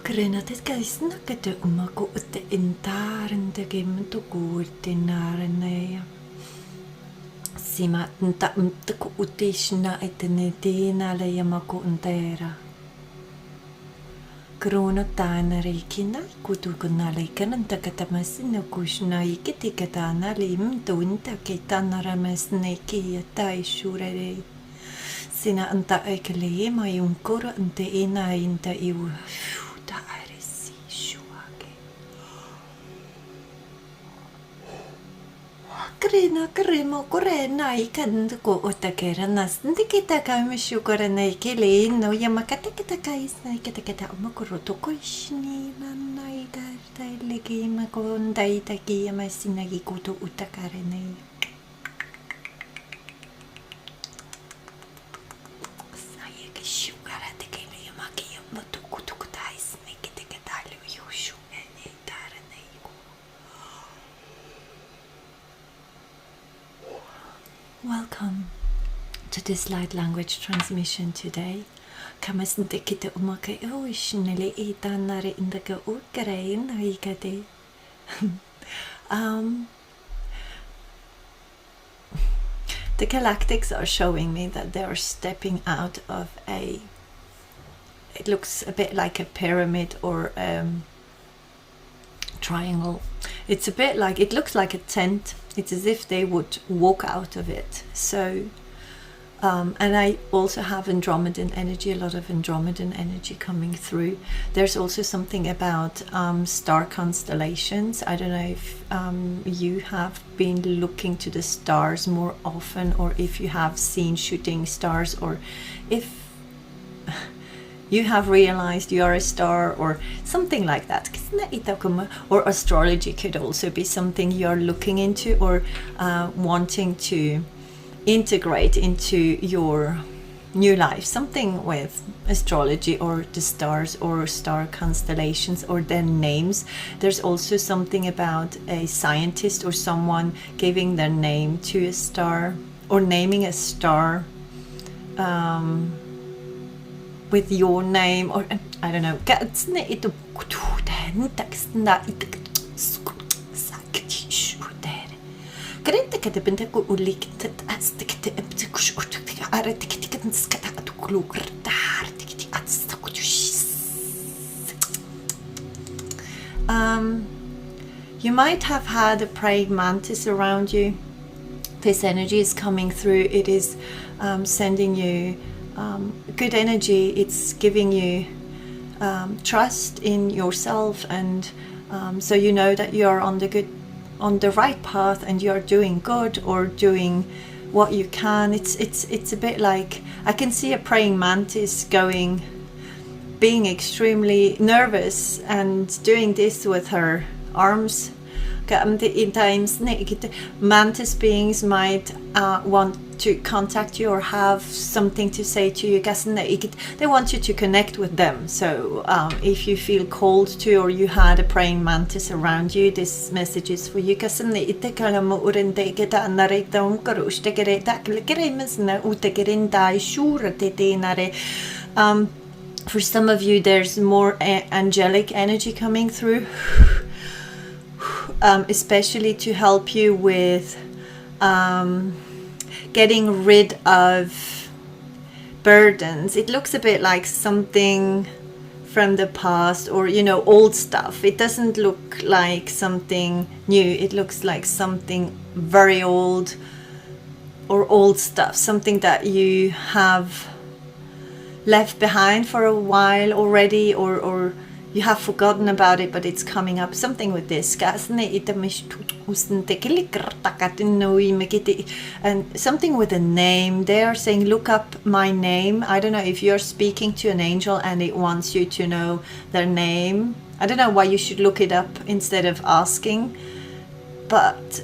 Krenatet kaisna kete umako ute intarende gemento kuurtinaarneja. Sima nta mtku utishna etenedinale yamako ntera. Krona taanari kina kutukunale kananta katamasina kushna ikitikatana limto inta ketanaramasneki yataishurere. Sina anta ekelema yunkora ante ina inta iu taaresi shuake. Krena kremo korena ikanduko otakera nas ndikita kamishu korena ikele no yamakata kaisna ikata umakoro tokoishni nanai gartai legi makondai taki yamasina gikuto utakarene. Welcome to this light language transmission today. Kamasnte kita umake oishnele itanare indaka urkarein haikate. The Galactics are showing me that they are stepping out of it looks a bit like a pyramid or triangle. It's a bit like, it looks like a tent. It's as if they would walk out of it. So, and I also have Andromedan energy, a lot of Andromedan energy coming through. There's also something about star constellations. I don't know if you have been looking to the stars more often, or if you have seen shooting stars, or if you have realized you are a star or something like that. Or astrology could also be something you're looking into or wanting to integrate into your new life. Something with astrology or the stars or star constellations or their names. There's also something about a scientist or someone giving their name to a star or naming a star with your name, or I don't know. You might have had a praying mantis around you. This energy is coming through. It is sending you good energy. It's giving you trust in yourself, and so you know that you are on the right path, and you are doing good or doing what you can. It's a bit like, I can see a praying mantis being extremely nervous and doing this with her arms. In times, mantis beings might want to contact you or have something to say to you. They want you to connect with them. So if you feel called to, or you had a praying mantis around you, this message is for you. For some of you, there's more angelic energy coming through. Especially to help you with getting rid of burdens. It looks a bit like something from the past, or old stuff. It doesn't look like something new. It looks like something very old, or old stuff, something that you have left behind for a while already, or you have forgotten about it, but it's coming up. Something with this. And something with a name. They are saying, look up my name. I don't know if you're speaking to an angel and it wants you to know their name. I don't know why you should look it up instead of asking. But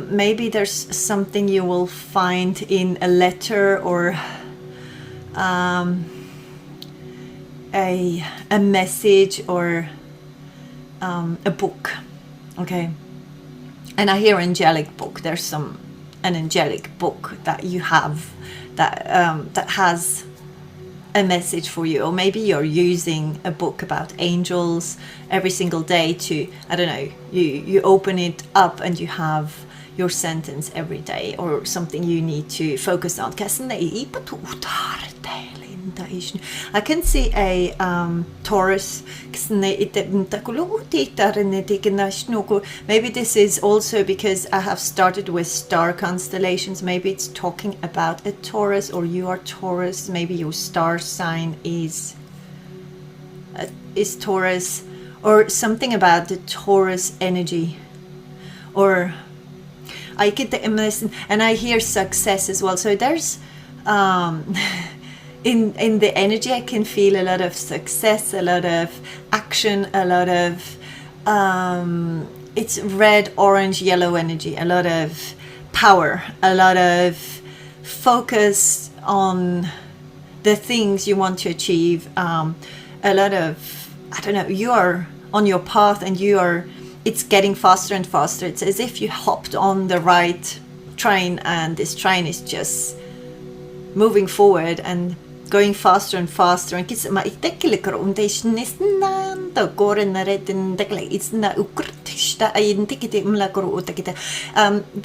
maybe there's something you will find in a letter, or a message, or a book. Okay, and I hear angelic book. There's an angelic book that you have that has a message for you, or maybe you're using a book about angels every single day to, I don't know, you open it up and you have your sentence every day, or something you need to focus on. I can see a Taurus. Maybe this is also because I have started with star constellations. Maybe it's talking about a Taurus, or you are Taurus. Maybe your star sign is Taurus, or something about the Taurus energy. Or I get the image, and I hear success as well. So there's in the energy, I can feel a lot of success, a lot of action, a lot of it's red, orange, yellow energy, a lot of power, a lot of focus on the things you want to achieve, a lot of, I don't know, you are on your path and it's getting faster and faster. It's as if you hopped on the right train, and this train is just moving forward and going faster and faster. And the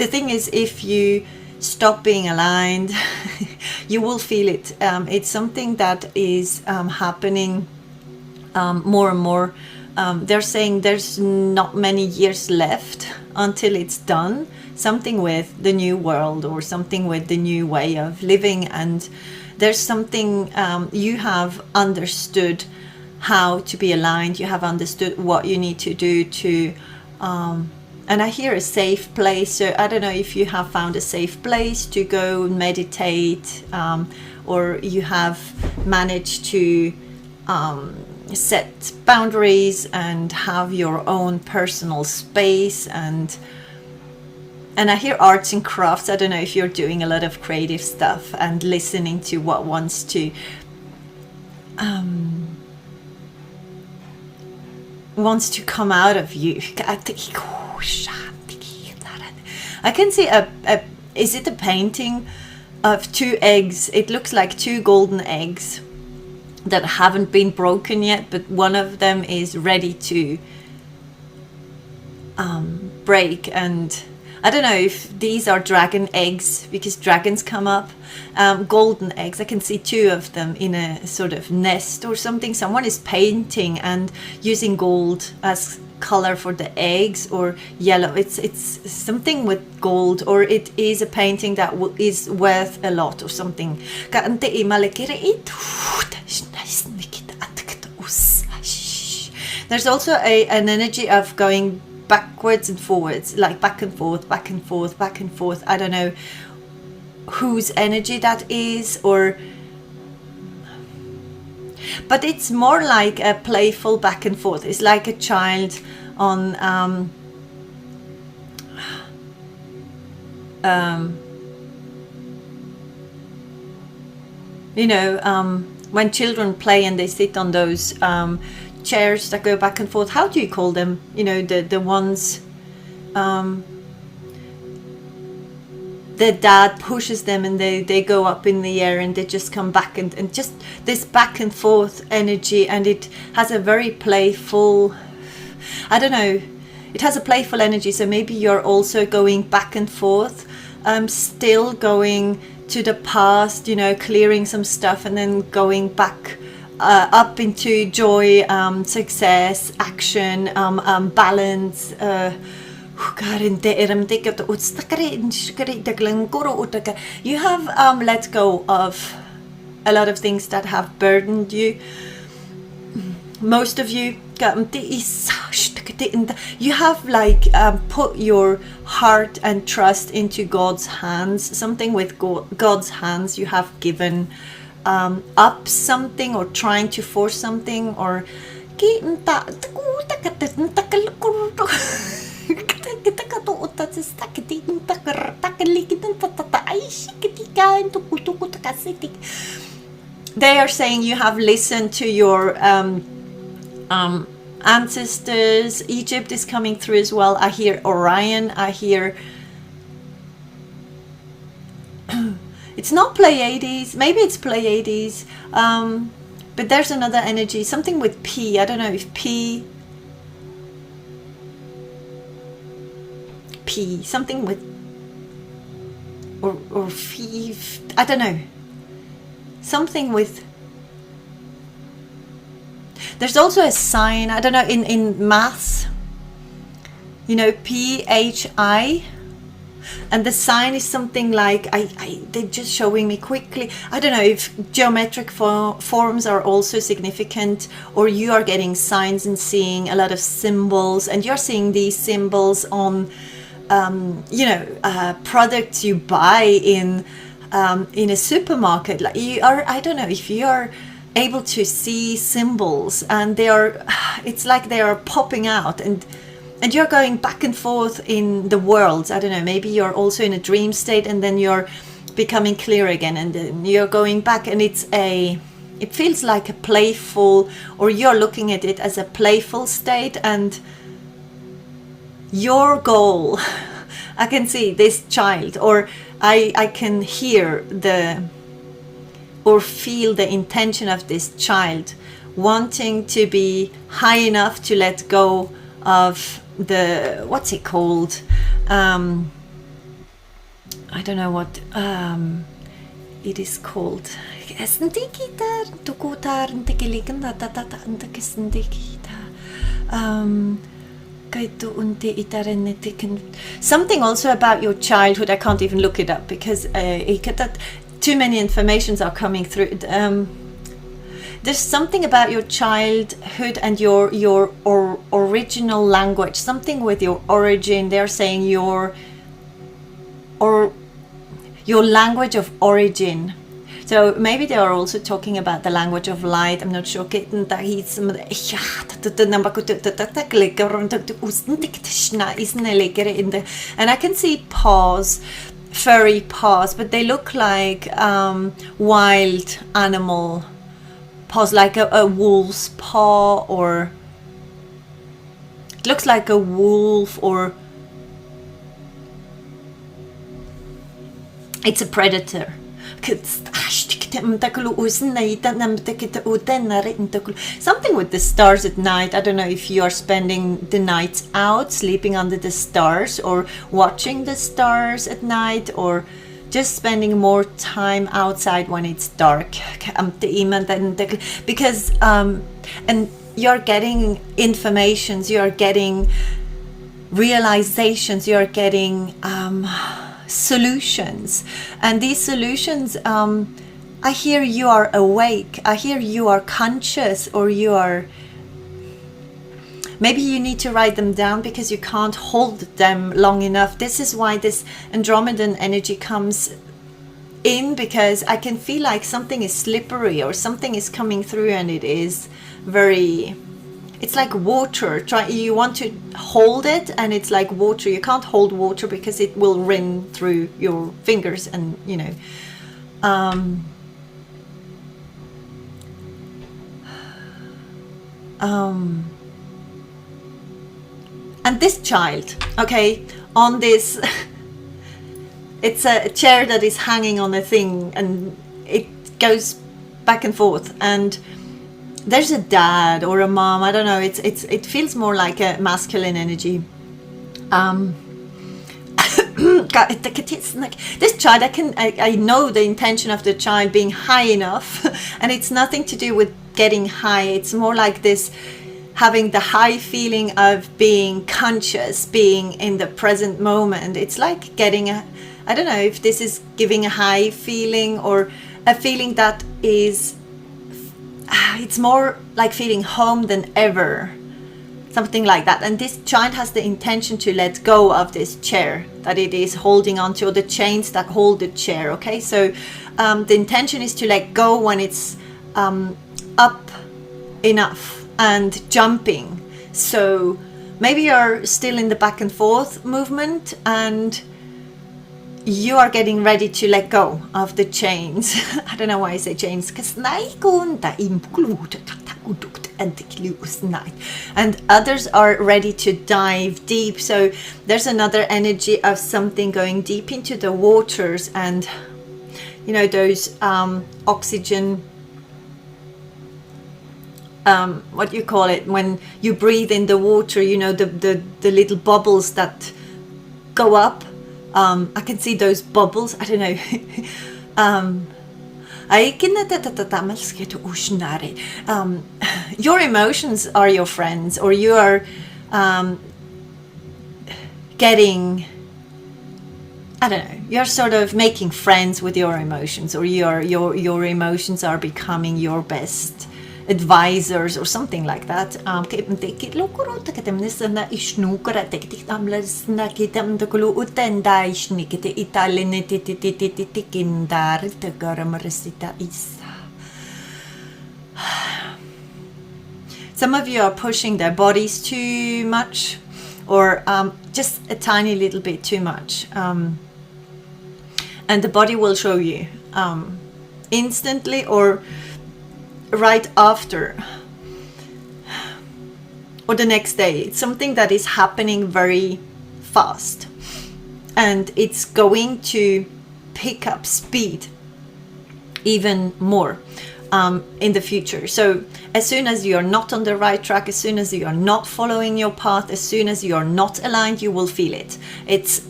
thing is, if you stop being aligned, you will feel it. It's something that is happening more and more. They're saying there's not many years left until it's done. Something with the new world, or something with the new way of living. And there's something you have understood how to be aligned. You have understood what you need to do to and I hear a safe place. So I don't know if you have found a safe place to go and meditate, or you have managed to set boundaries and have your own personal space. And I hear arts and crafts. I don't know if you're doing a lot of creative stuff and listening to what wants to come out of you. I can see is it a painting of two eggs? It looks like two golden eggs that haven't been broken yet, but one of them is ready to break. And I don't know if these are dragon eggs, because dragons come up. Golden eggs, I can see two of them in a sort of nest or something. Someone is painting and using gold as color for the eggs, or yellow. It's something with gold, or it is a painting that is worth a lot or something. There's also an energy of going backwards and forwards, like back and forth, back and forth, back and forth. I don't know whose energy that is, but it's more like a playful back and forth. It's like a child on when children play and they sit on those chairs that go back and forth. How do you call them? The ones the dad pushes them and they go up in the air and they just come back, and just this back and forth energy. And it has a very playful, I don't know, it has a playful energy. So maybe you're also going back and forth, still going to the past, clearing some stuff, and then going back up into joy, success, action, balance. You have let go of a lot of things that have burdened you. Most of you have put your heart and trust into God's hands. Something with God's hands. You have given up something, or trying to force something, or they are saying you have listened to your ancestors. Egypt is coming through as well. I hear Orion. I hear It's not Pleiades, maybe it's Pleiades, but there's another energy, something with P. I don't know if P, something with, or Phi, I don't know, something with, there's also a sign, I don't know, in maths, you know, PHI, and the sign is something like, they're just showing me quickly, I don't know if geometric forms are also significant, or you are getting signs and seeing a lot of symbols, and you're seeing these symbols on you know, products you buy in a supermarket. Like you are, I don't know if you are able to see symbols, and they are, it's like they are popping out, and you're going back and forth in the worlds. I don't know, maybe you're also in a dream state, and then you're becoming clear again, and then you're going back, and it feels like a playful, or you're looking at it as a playful state, and your goal, I can see this child, or I can hear or feel the intention of this child wanting to be high enough to let go of the, what's it called, I don't know what it is called. Something also about your childhood. I can't even look it up because too many informations are coming through. There's something about your childhood and your original language, something with your origin. They're saying your language of origin. So maybe they are also talking about the language of light. I'm not sure. And I can see paws, furry paws, but they look like wild animal paws, like a wolf's paw, or it looks like a wolf, or it's a predator. Something with the stars at night. I don't know if you are spending the nights out, sleeping under the stars, or watching the stars at night, or just spending more time outside when it's dark. Because and you're getting informations, you're getting realizations, you're getting solutions, and these solutions, I hear you are awake, I hear you are conscious, or you are, maybe you need to write them down because you can't hold them long enough. This is why this Andromedan energy comes in, because I can feel like something is slippery, or something is coming through, and it is very, it's like water. You want to hold it, and it's like water. You can't hold water because it will run through your fingers, and you know. And this child, okay, on this, it's a chair that is hanging on a thing, and it goes back and forth, and there's a dad or a mom, I don't know, it feels more like a masculine energy. This child, I know the intention of the child being high enough, and it's nothing to do with getting high. It's more like this, having the high feeling of being conscious, being in the present moment. It's like getting I don't know if this is giving a high feeling, or a feeling that is, it's more like feeling home than ever, something like that. And this child has the intention to let go of this chair that it is holding onto, or the chains that hold the chair. Okay, so the intention is to let go when it's up enough and jumping. So maybe you're still in the back and forth movement, and you are getting ready to let go of the chains. I don't know why I say chains, and others are ready to dive deep. So there's another energy of something going deep into the waters, and you know, those oxygen, what you call it, when you breathe in the water, you know, the little bubbles that go up. I can see those bubbles. I don't know. Your emotions are your friends, or you are getting, I don't know, you're sort of making friends with your emotions, or your emotions are becoming your best advisors or something like that. Some of you are pushing their bodies too much, or just a tiny little bit too much, and the body will show you instantly or right after, or the next day. It's something that is happening very fast, and it's going to pick up speed even more in the future. So as soon as you're not on the right track, as soon as you're not following your path, as soon as you're not aligned, you will feel it. It's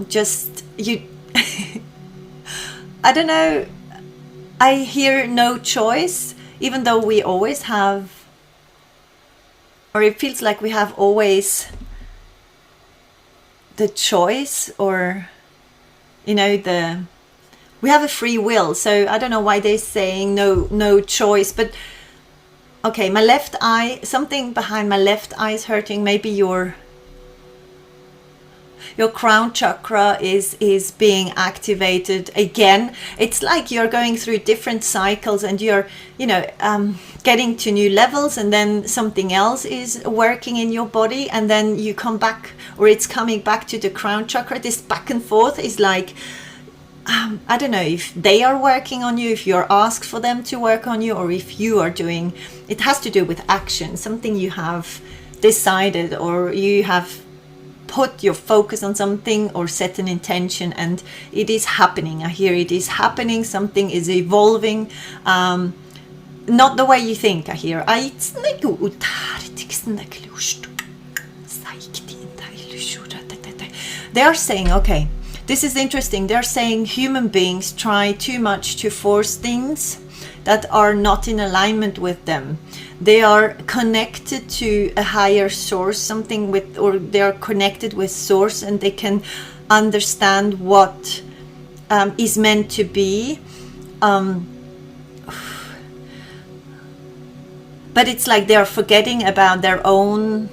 just you. I don't know, I hear no choice, even though we always have, or it feels like we have always the choice, or, you know, we have a free will. So I don't know why they're saying no choice, but okay, my left eye, something behind my left eye is hurting. Maybe your crown chakra is being activated again. It's like you're going through different cycles, and you're, you know, getting to new levels, and then something else is working in your body, and then you come back, or it's coming back to the crown chakra. This back and forth is like, I don't know if they are working on you, if you're asked for them to work on you, or if you are doing, it has to do with action, something you have decided, or you have put your focus on something or set an intention, and it is happening. I hear it is happening. Something is evolving, not the way you think. I hear they are saying, okay, this is interesting. They're saying human beings try too much to force things that are not in alignment with them. They are connected to a higher source, something with, or they are connected with source, and they can understand what is meant to be. But it's like they are forgetting about their own,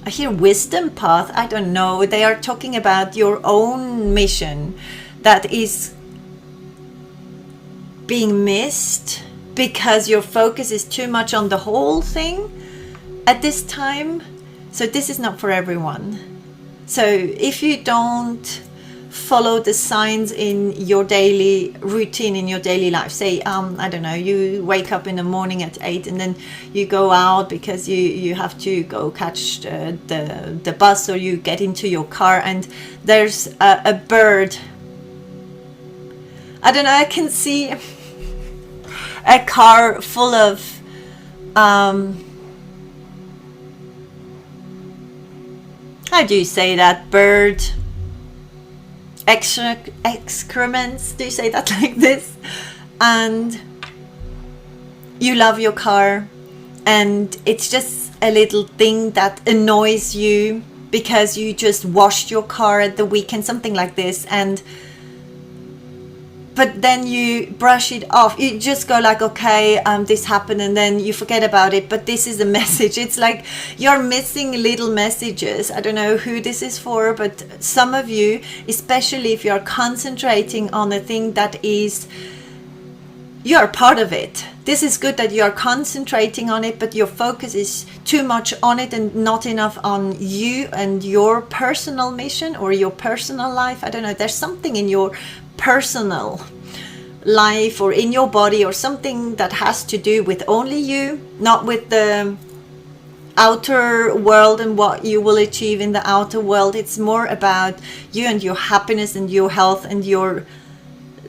I hear wisdom path. I don't know. They are talking about your own mission that is being missed because your focus is too much on the whole thing at this time. So this is not for everyone. So if you don't follow the signs in your daily routine, in your daily life, say I don't know, you wake up in the morning at 8 and then you go out because you have to go catch the bus, or you get into your car and there's a bird. I don't know, I can see a car full of how do you say that, bird excrements, do you say that like this? And you love your car, and it's just a little thing that annoys you because you just washed your car at the weekend, something like this, but then you brush it off. You just go like, okay, this happened, and then you forget about it. But this is a message. It's like you're missing little messages. I don't know who this is for, but some of you, especially if you're concentrating on a thing that is, you're part of it. This is good that you're concentrating on it, but your focus is too much on it and not enough on you and your personal mission or your personal life. I don't know. There's something in your personal life or in your body, or something that has to do with only you, not with the outer world and what you will achieve in the outer world. It's more about you and your happiness and your health and your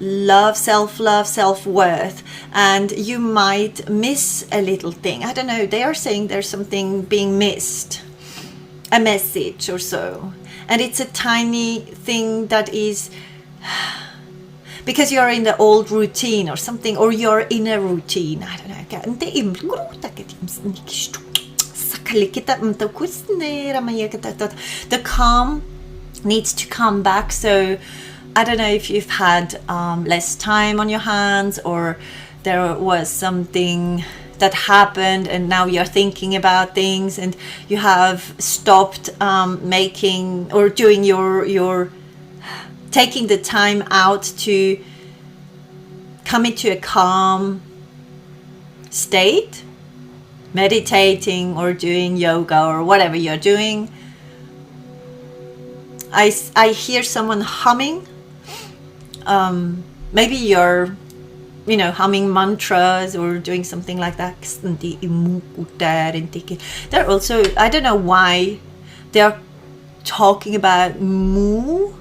love, self-love, self-worth, and you might miss a little thing. I don't know, they are saying there's something being missed, a message or so, and it's a tiny thing that is because you're in the old routine or something, or you're in a routine. I don't know. The calm needs to come back. So I don't know if you've had less time on your hands, or there was something that happened and now you're thinking about things and you have stopped making or doing your taking the time out to come into a calm state, meditating or doing yoga or whatever you're doing. I hear someone humming. Maybe you're, you know, humming mantras or doing something like that. They're also, I don't know why they're talking about mu,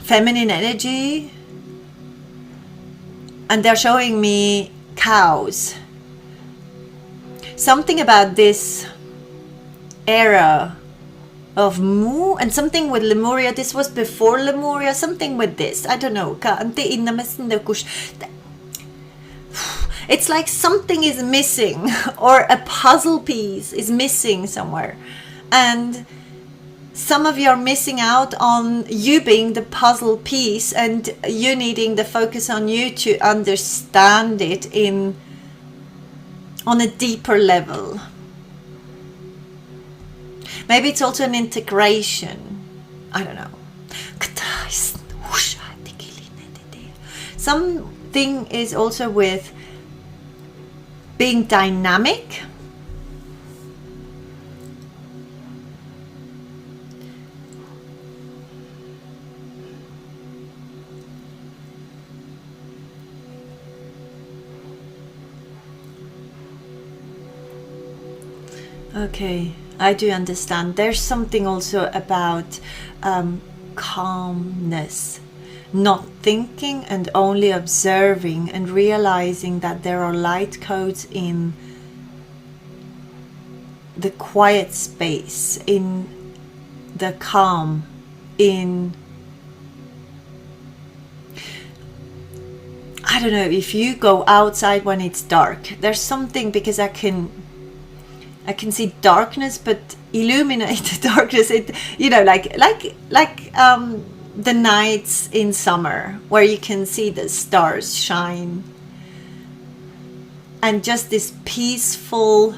feminine energy, and they're showing me cows. Something about this era of mu and something with Lemuria. This was before Lemuria, something with this, I don't know. It's like something is missing, or a puzzle piece is missing somewhere, and some of you are missing out on you being the puzzle piece, and you needing the focus on you to understand it on a deeper level. Maybe it's also an integration. I don't know. Something is also with being dynamic. Okay, I do understand. There's something also about calmness, not thinking and only observing, and realizing that there are light codes in the quiet space, in the calm, in, I don't know, if you go outside when it's dark, there's something, because I can see darkness, but illuminated darkness. It, you know, like the nights in summer where you can see the stars shine, and just this peaceful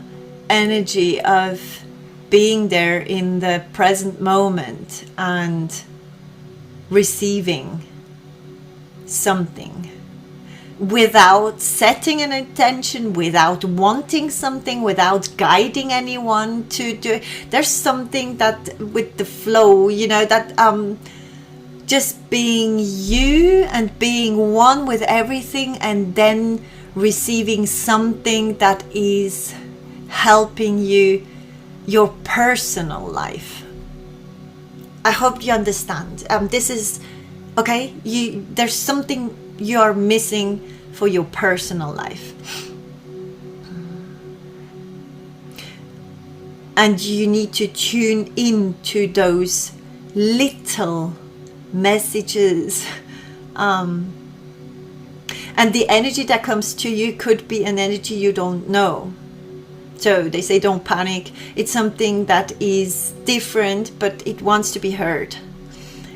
energy of being there in the present moment and receiving something, without setting an intention, without wanting something, without guiding anyone to do it. There's something that with the flow, you know, that just being you and being one with everything, and then receiving something that is helping you, your personal life. I hope you understand. This is okay. There's something you are missing for your personal life, and you need to tune into those little messages, and the energy that comes to you could be an energy you don't know. So they say don't panic. It's something that is different, but it wants to be heard.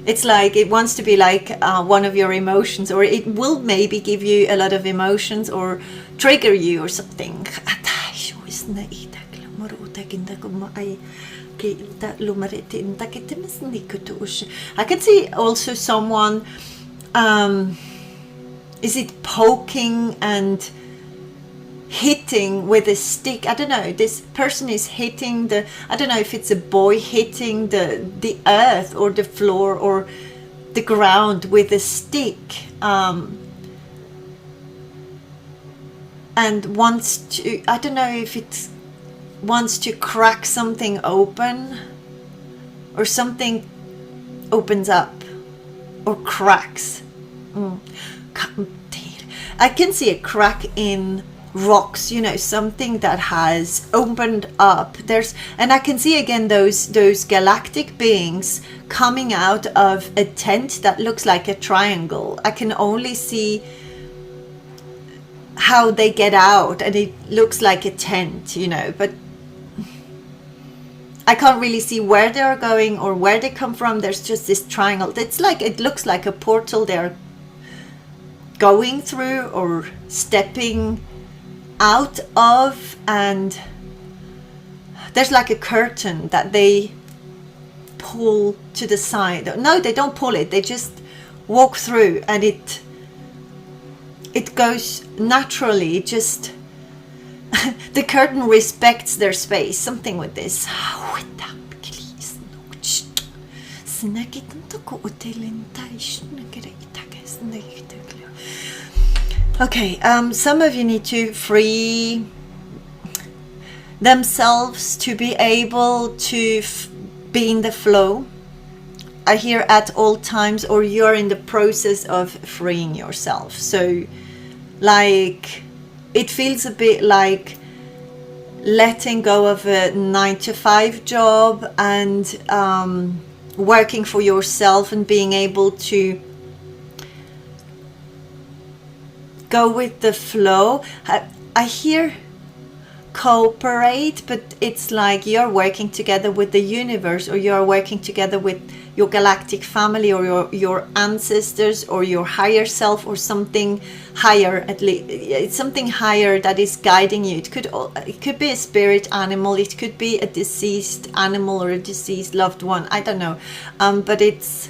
It's like it wants to be like one of your emotions, or it will maybe give you a lot of emotions or trigger you or something. I can see also someone, is it poking and hitting with a stick? I don't know. This person is hitting the, I don't know if it's a boy hitting the earth or the floor or the ground with a stick, and wants to, I don't know if it wants to crack something open, or something opens up. or cracks. I can see a crack in rocks, you know, something that has opened up. And I can see again those galactic beings coming out of a tent that looks like a triangle. I can only see how they get out, and it looks like a tent, you know, but I can't really see where they're going or where they come from. There's just this triangle. It looks like a portal they're going through or stepping out of, and there's like a curtain that they pull to the side. No, they don't pull it, they just walk through, and it goes naturally. Just the curtain respects their space, something with this. Okay, some of you need to free themselves to be able to be in the flow. I hear at all times, or you're in the process of freeing yourself. So like, it feels a bit like letting go of a 9-to-5 job and working for yourself and being able to go with the flow. I hear cooperate, but it's like you're working together with the universe, or you're working together with your galactic family, or your ancestors, or your higher self, or something higher. At least it's something higher that is guiding you. It could be a spirit animal, it could be a deceased animal or a deceased loved one, I don't know, but it's,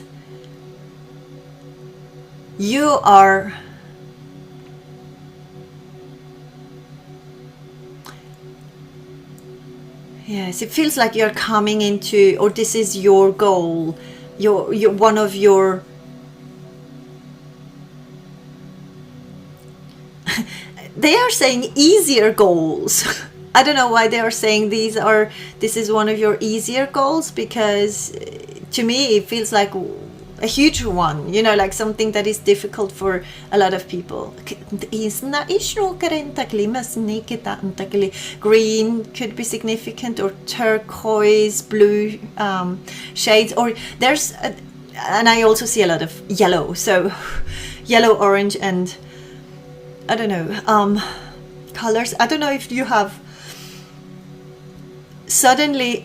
you are yes, it feels like you're coming into, or this is your goal, your one of your they are saying easier goals. I don't know why they are saying this is one of your easier goals, because to me it feels like a huge one, you know, like something that is difficult for a lot of people. Green could be significant, or turquoise, blue shades, or there's and I also see a lot of yellow, so yellow, orange, and I don't know, colors. I don't know if you have suddenly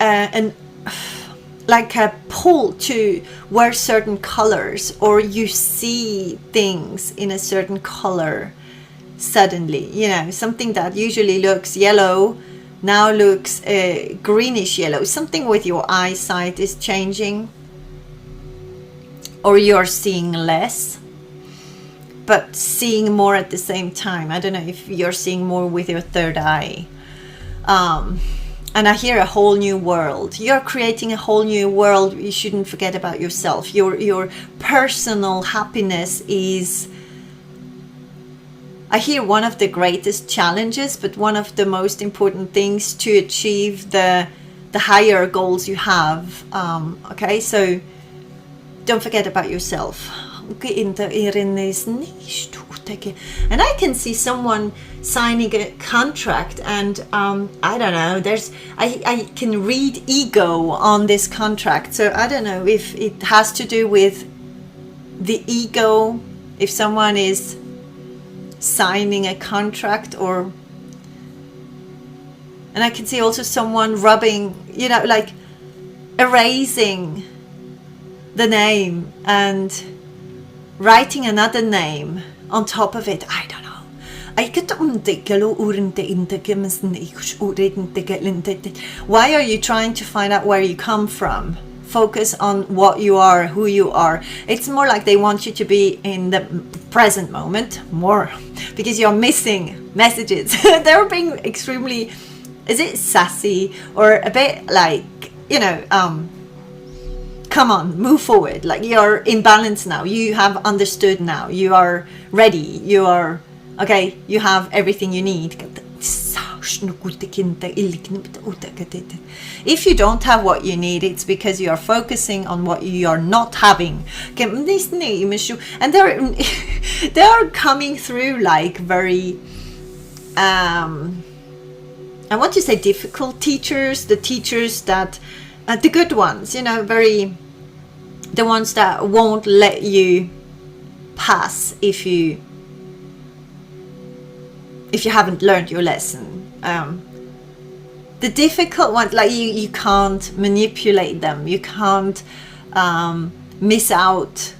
like a pull to wear certain colors, or you see things in a certain color suddenly, you know, something that usually looks yellow now looks greenish yellow. Something with your eyesight is changing, or you're seeing less but seeing more at the same time. I don't know if you're seeing more with your third eye. And I hear a whole new world. You're creating a whole new world. You shouldn't forget about yourself. Your personal happiness is, I hear, one of the greatest challenges, but one of the most important things to achieve the higher goals you have. Okay, so don't forget about yourself. And I can see someone signing a contract, and I don't know, I can read ego on this contract, so I don't know if it has to do with the ego, if someone is signing a contract, or, and I can see also someone rubbing, you know, like erasing the name and writing another name on top of it. I don't know. Why are you trying to find out where you come from? Focus on what you are, who you are. It's more like they want you to be in the present moment more, because you're missing messages. They're being extremely, is it sassy, or a bit like, you know, come on, move forward. Like, you're in balance now. You have understood now. You are ready. You are okay. You have everything you need. If you don't have what you need, it's because you are focusing on what you are not having. And they are coming through like very I want to say difficult teachers, the teachers that the good ones, you know, very the ones that won't let you pass if you haven't learned your lesson. The difficult ones, like you can't manipulate them, you can't miss out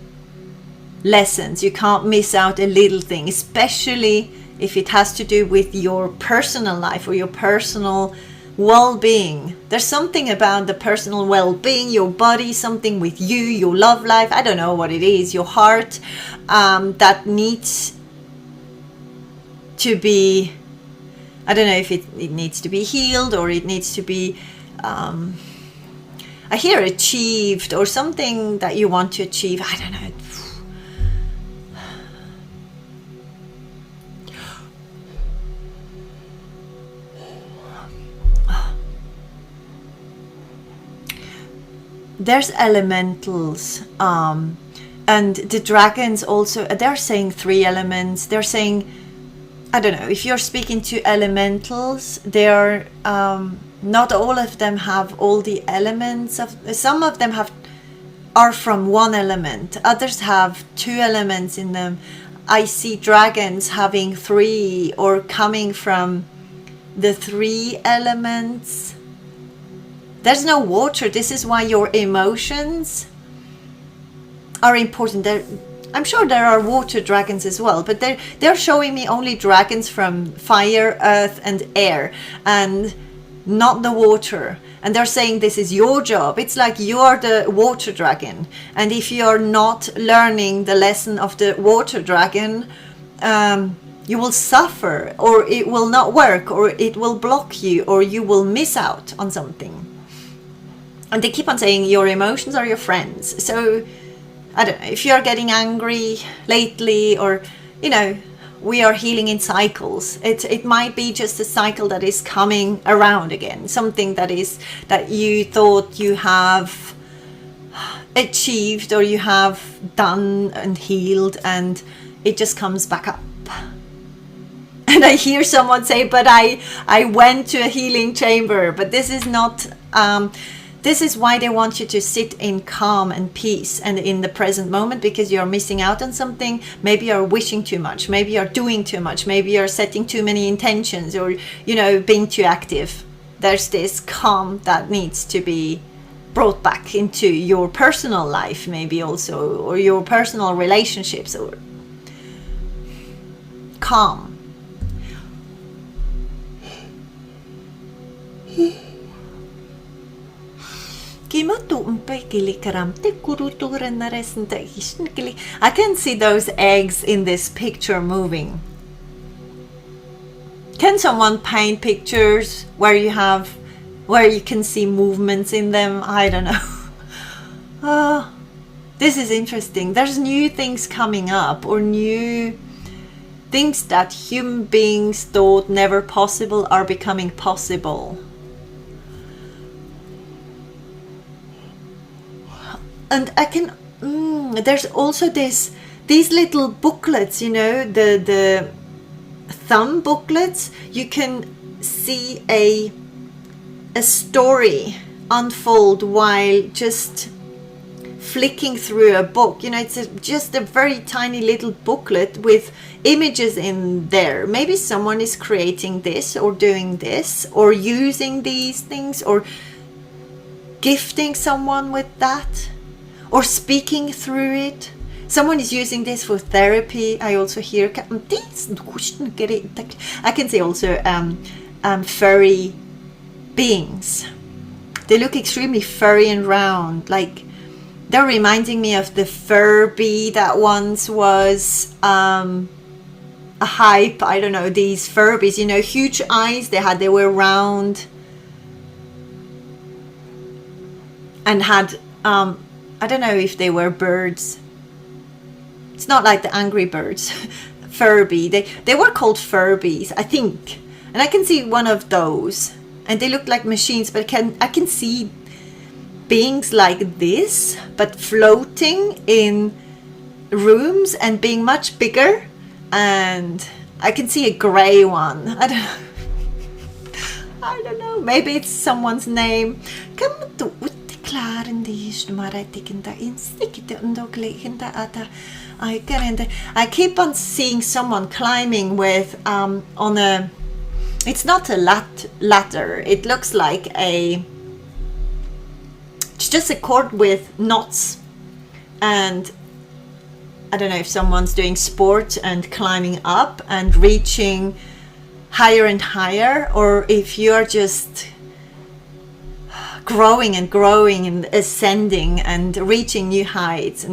lessons, you can't miss out a little thing, especially if it has to do with your personal life or your personal well-being. There's something about the personal well-being, your body, something with you, your love life, I don't know what it is, your heart, that needs to be, I don't know if it needs to be healed, or it needs to be I hear achieved, or something that you want to achieve, I don't know. There's elementals, and the dragons also, they're saying 3 elements. They're saying, I don't know, if you're speaking to elementals, they're not all of them have all the elements of, some of them are from 1 element, others have 2 elements in them. I see dragons having 3, or coming from the 3 elements. There's no water. This is why your emotions are important. I'm sure there are water dragons as well, but they're showing me only dragons from fire, earth, and air, and not the water. And they're saying this is your job. It's like you are the water dragon, and if you are not learning the lesson of the water dragon, you will suffer, or it will not work, or it will block you, or you will miss out on something. And they keep on saying your emotions are your friends. So I don't know if you're getting angry lately, or, you know, we are healing in cycles. It might be just a cycle that is coming around again, something that you thought you have achieved, or you have done and healed, and it just comes back up. And I hear someone say, but I went to a healing chamber. But this is not this is why they want you to sit in calm and peace and in the present moment, because you're missing out on something. Maybe you're wishing too much, maybe you're doing too much, maybe you're setting too many intentions, or, you know, being too active. There's this calm that needs to be brought back into your personal life, maybe also, or your personal relationships, or calm. I can see those eggs in this picture moving. Can someone paint pictures where you can see movements in them? I don't know. This is interesting. There's new things coming up, or new things that human beings thought never possible are becoming possible. And I can there's also these little booklets, you know, the thumb booklets. You can see a story unfold while just flicking through a book. You know, it's just a very tiny little booklet with images in there. Maybe someone is creating this, or doing this, or using these things, or gifting someone with that, or speaking through it. Someone is using this for therapy. I also hear, I can see also furry beings. They look extremely furry and round, like they're reminding me of the Furby that once was a hype. I don't know, these Furbies, you know, huge eyes they were round and had I don't know if they were birds. It's not like the Angry Birds. Furby. They were called Furbies, I think. And I can see one of those, and they look like machines, but I can see beings like this, but floating in rooms and being much bigger. And I can see a grey one. I don't know. Maybe it's someone's name. I keep on seeing someone climbing with on a. It's not a ladder. It looks like it's just a cord with knots, and I don't know if someone's doing sport and climbing up and reaching higher and higher, or if you're just growing and growing and ascending and reaching new heights.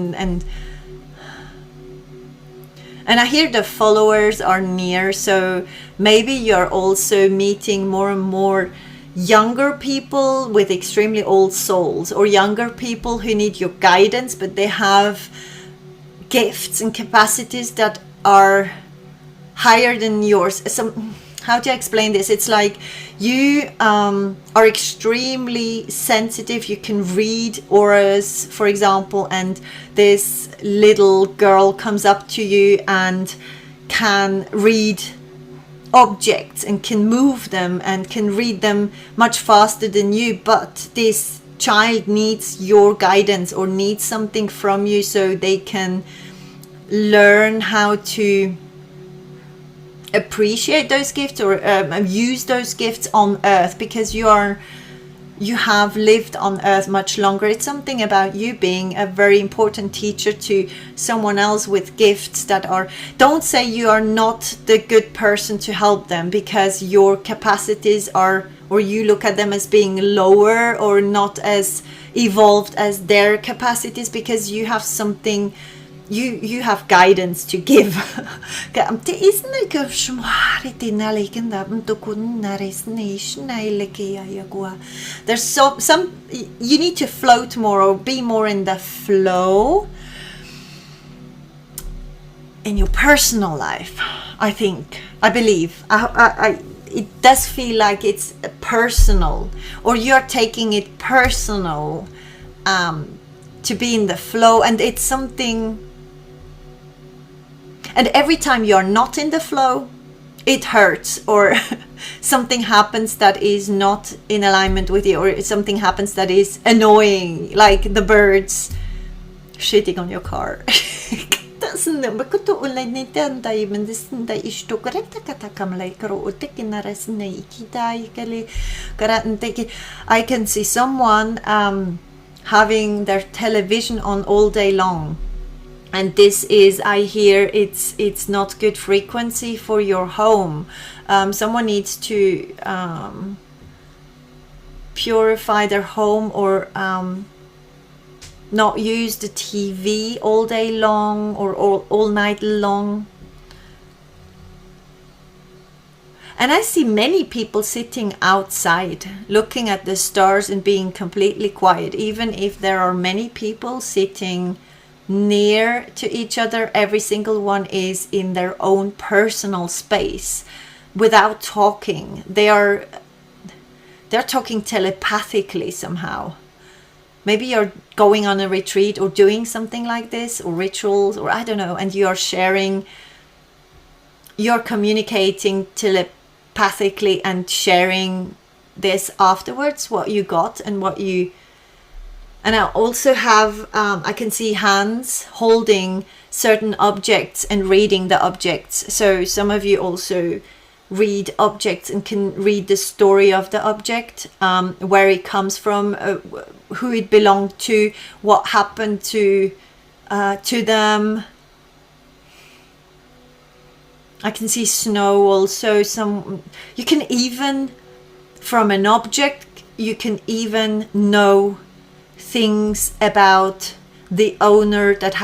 And I hear the followers are near, so maybe you're also meeting more and more younger people with extremely old souls, or younger people who need your guidance, but they have gifts and capacities that are higher than yours. How do I explain this? It's like you are extremely sensitive. You can read auras, for example, and this little girl comes up to you and can read objects and can move them and can read them much faster than you, but this child needs your guidance or needs something from you so they can learn how to appreciate those gifts or use those gifts on earth, because you have lived on earth much longer. It's something about you being a very important teacher to someone else with gifts that are, don't say you are not the good person to help them because your capacities are, or you look at them as being lower or not as evolved as their capacities, because you have something, you have guidance to give. There's some you need to float more or be more in the flow in your personal life. I believe it does feel like it's personal, or you're taking it personal to be in the flow, and it's something. And every time you're not in the flow, it hurts, or something happens that is not in alignment with you, or something happens that is annoying, like the birds shitting on your car. I can see someone having their television on all day long. And this is, I hear, it's not good frequency for your home. Someone needs to purify their home, or not use the TV all day long or all night long. And I see many people sitting outside looking at the stars and being completely quiet. Even if there are many people sitting near to each other, every single one is in their own personal space without talking. They're talking telepathically somehow. Maybe you're going on a retreat or doing something like this, or rituals, or I don't know, and you're communicating telepathically and sharing this afterwards, what you got and what you. And I also have, I can see hands holding certain objects and reading the objects. So some of you also read objects and can read the story of the object, where it comes from, who it belonged to, what happened to them. I can see snow also. You can even, from an object, you can even know things about the owner that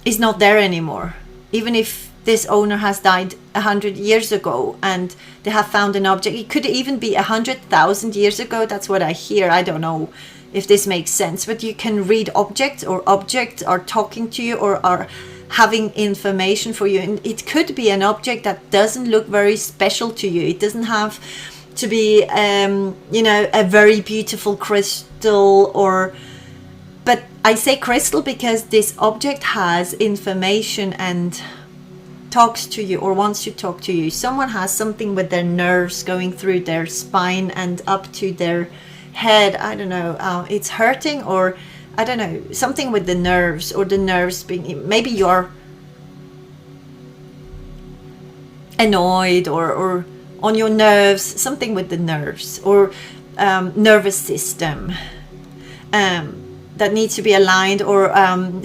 is not there anymore. Even if this owner has died 100 years ago and they have found an object, it could even be 100,000 years ago. That's what I hear. I don't know if this makes sense, but you can read objects, or objects are talking to you, or are having information for you. And it could be an object that doesn't look very special to you. It doesn't have to be you know, a very beautiful crystal, or, but I say crystal because this object has information and talks to you or wants to talk to you. Someone has something with their nerves going through their spine and up to their head. I don't know, it's hurting, or I don't know, something with the nerves, or the nerves being, maybe you're annoyed or on your nerves, something with the nerves, or nervous system that needs to be aligned, or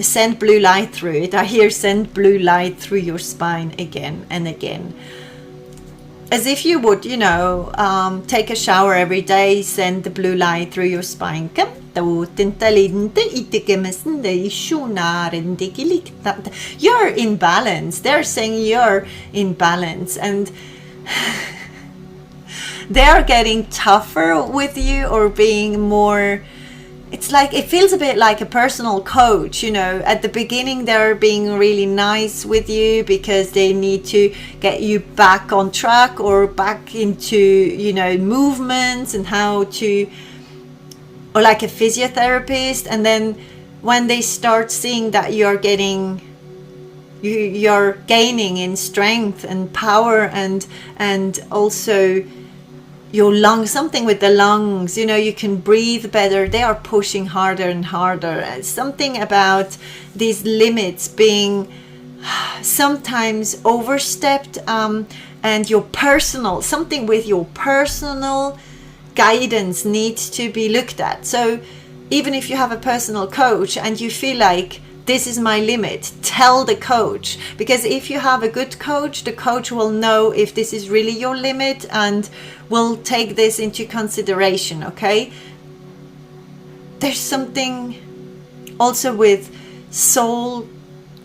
send blue light through it. I hear send blue light through your spine again and again. As if you would, you know, take a shower every day, send the blue light through your spine. You're in balance. They're saying you're in balance, and they're getting tougher with you, or being more, it's like, it feels a bit like a personal coach, you know. At the beginning they're being really nice with you because they need to get you back on track, or back into, you know, movements and how to, or like a physiotherapist. And then when they start seeing that you're gaining in strength and power, and also your lungs, something with the lungs, you know, you can breathe better. They are pushing harder and harder. And something about these limits being sometimes overstepped, and your personal, something with your personal guidance needs to be looked at. So even if you have a personal coach and you feel like, this is my limit, tell the coach. Because if you have a good coach, the coach will know if this is really your limit and will take this into consideration, okay? There's something also with soul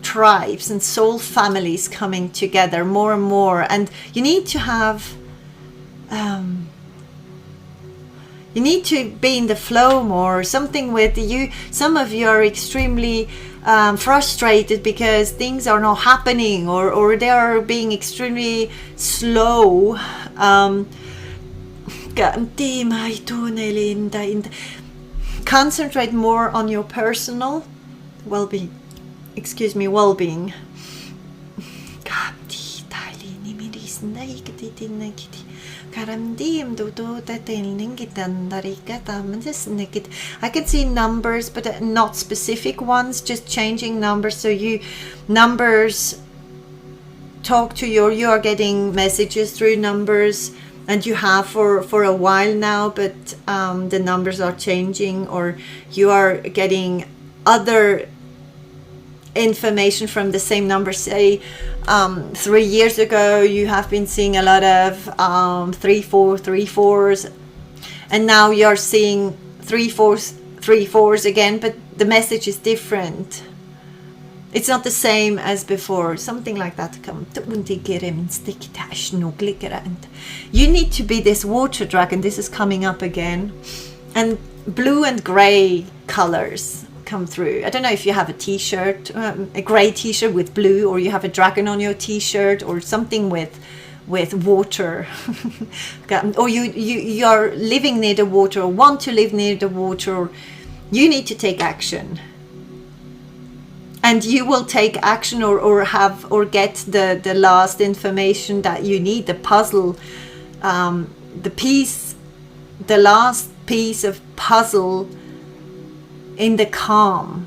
tribes and soul families coming together more and more. And you need to have, you need to be in the flow more. Something with you, some of you are extremely frustrated because things are not happening, or they are being extremely slow. Concentrate more on your personal well-being. Excuse me, well-being. I can see numbers, but not specific ones, just changing numbers. So numbers talk to you are getting messages through numbers, and you have for a while now, but the numbers are changing, or you are getting other information from the same number. Say 3 years ago you have been seeing a lot of 3-4-3-4s, and now you're seeing 3-4-3-4s again, but the message is different. It's not the same as before. Something like that. You need to be this water dragon. This is coming up again, and blue and gray colors come through. I don't know if you have a t-shirt, a gray t-shirt with blue, or you have a dragon on your t-shirt, or something with water. Or you're living near the water, or want to live near the water, or you need to take action. And you will take action, or get the last information that you need, the puzzle, the last piece of puzzle, in the calm,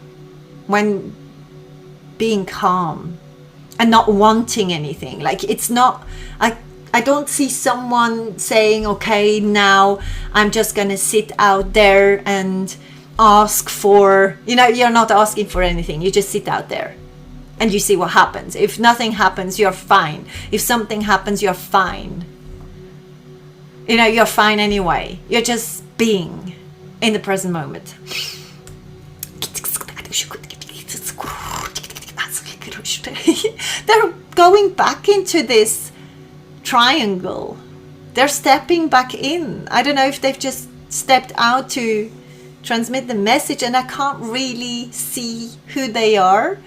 when being calm and not wanting anything. Like, it's not, I don't see someone saying, okay, now I'm just gonna sit out there and ask for, you're not asking for anything. You just sit out there and you see what happens. If nothing happens, you're fine. If something happens, you're fine. You're fine anyway. You're just being in the present moment. They're going back into this triangle. They're stepping back in. I don't know if they've just stepped out to transmit the message, and I can't really see who they are,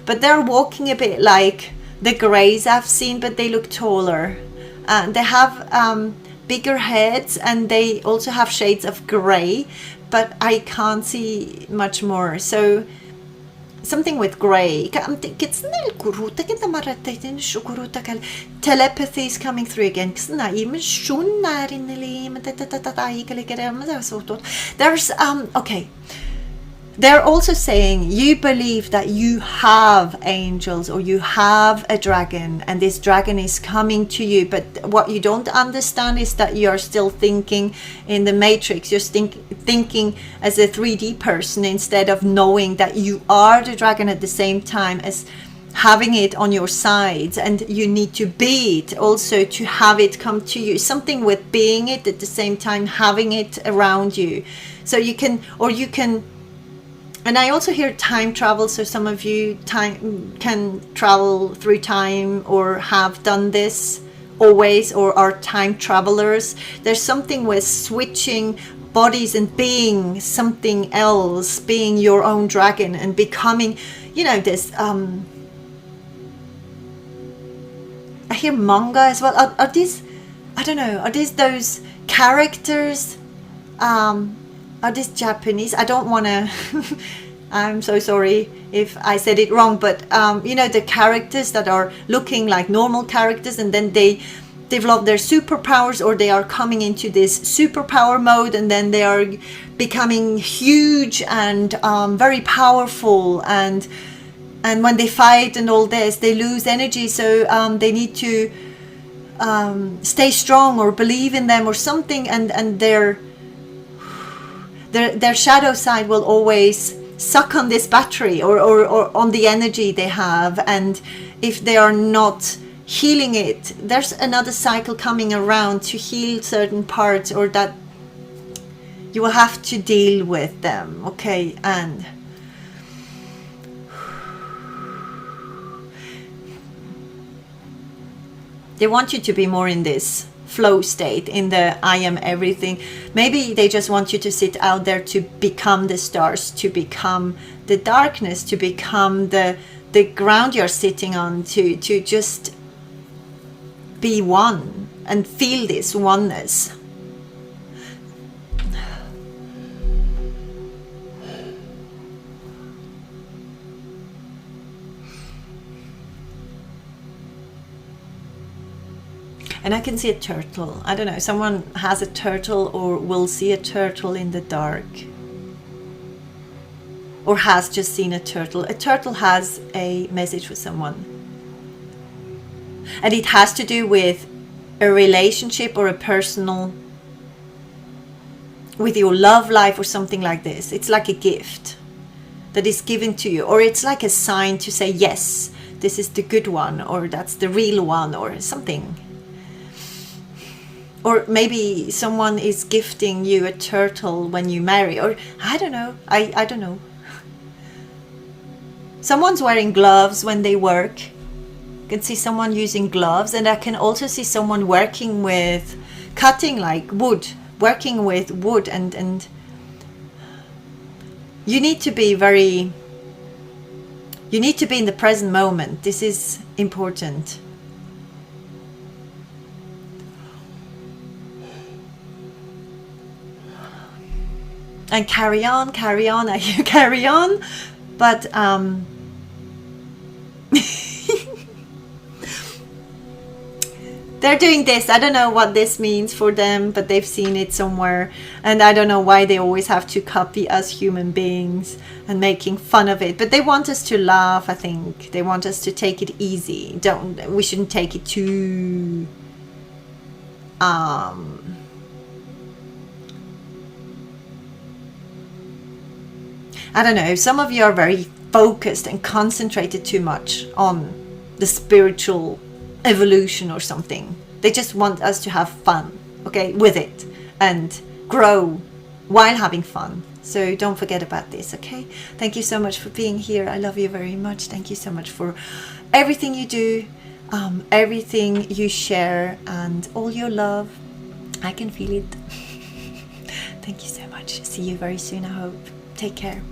but they're walking a bit like the greys I've seen, but they look taller. They have bigger heads, and they also have shades of gray, but I can't see much more. So something with gray. Telepathy is coming through again. There's okay. They're also saying you believe that you have angels or you have a dragon, and this dragon is coming to you, but what you don't understand is that you're still thinking in the matrix. You're thinking as a 3D person instead of knowing that you are the dragon at the same time as having it on your side, and you need to be it also to have it come to you. Something with being it at the same time, having it around you. So you can, or you can. And I also hear time travel, so some of you can travel through time or have done this always, or are time travelers. There's something with switching bodies and being something else, being your own dragon and becoming, you know, this, I hear manga as well. Are these, I don't know, are these those characters? Are these Japanese? I don't want to I'm so sorry if I said it wrong, but you know, the characters that are looking like normal characters, and then they develop their superpowers, or they are coming into this superpower mode, and then they are becoming huge and very powerful, and when they fight and all this, they lose energy, so they need to stay strong or believe in them or something, and their shadow side will always suck on this battery or on the energy they have, and if they are not healing it, there's another cycle coming around to heal certain parts, or that you will have to deal with them. Okay, and they want you to be more in this flow state, in the I am everything. Maybe they just want you to sit out there to become the stars, to become the darkness, to become the ground you're sitting on, to just be one and feel this oneness. And I can see a turtle. I don't know, someone has a turtle or will see a turtle in the dark. Or has just seen a turtle. A turtle has a message for someone. And it has to do with a relationship or a personal, with your love life or something like this. It's like a gift that is given to you. Or it's like a sign to say, yes, this is the good one, or that's the real one, or something. Or maybe someone is gifting you a turtle when you marry, or I don't know, I don't know. Someone's wearing gloves when they work. I can see someone using gloves, and I can also see someone working with, cutting like wood, working with wood, and you need to be very, you need to be in the present moment. This is important. And carry on, I hear carry on, but they're doing this. I don't know what this means for them, but they've seen it somewhere, and I don't know why they always have to copy us human beings and making fun of it, but they want us to laugh. I think they want us to take it easy. We shouldn't take it too I don't know, some of you are very focused and concentrated too much on the spiritual evolution or something. They just want us to have fun, okay, with it, and grow while having fun. So don't forget about this, okay? Thank you so much for being here. I love you very much. Thank you so much for everything you do, everything you share, and all your love. I can feel it. Thank you so much. See you very soon, I hope. Take care.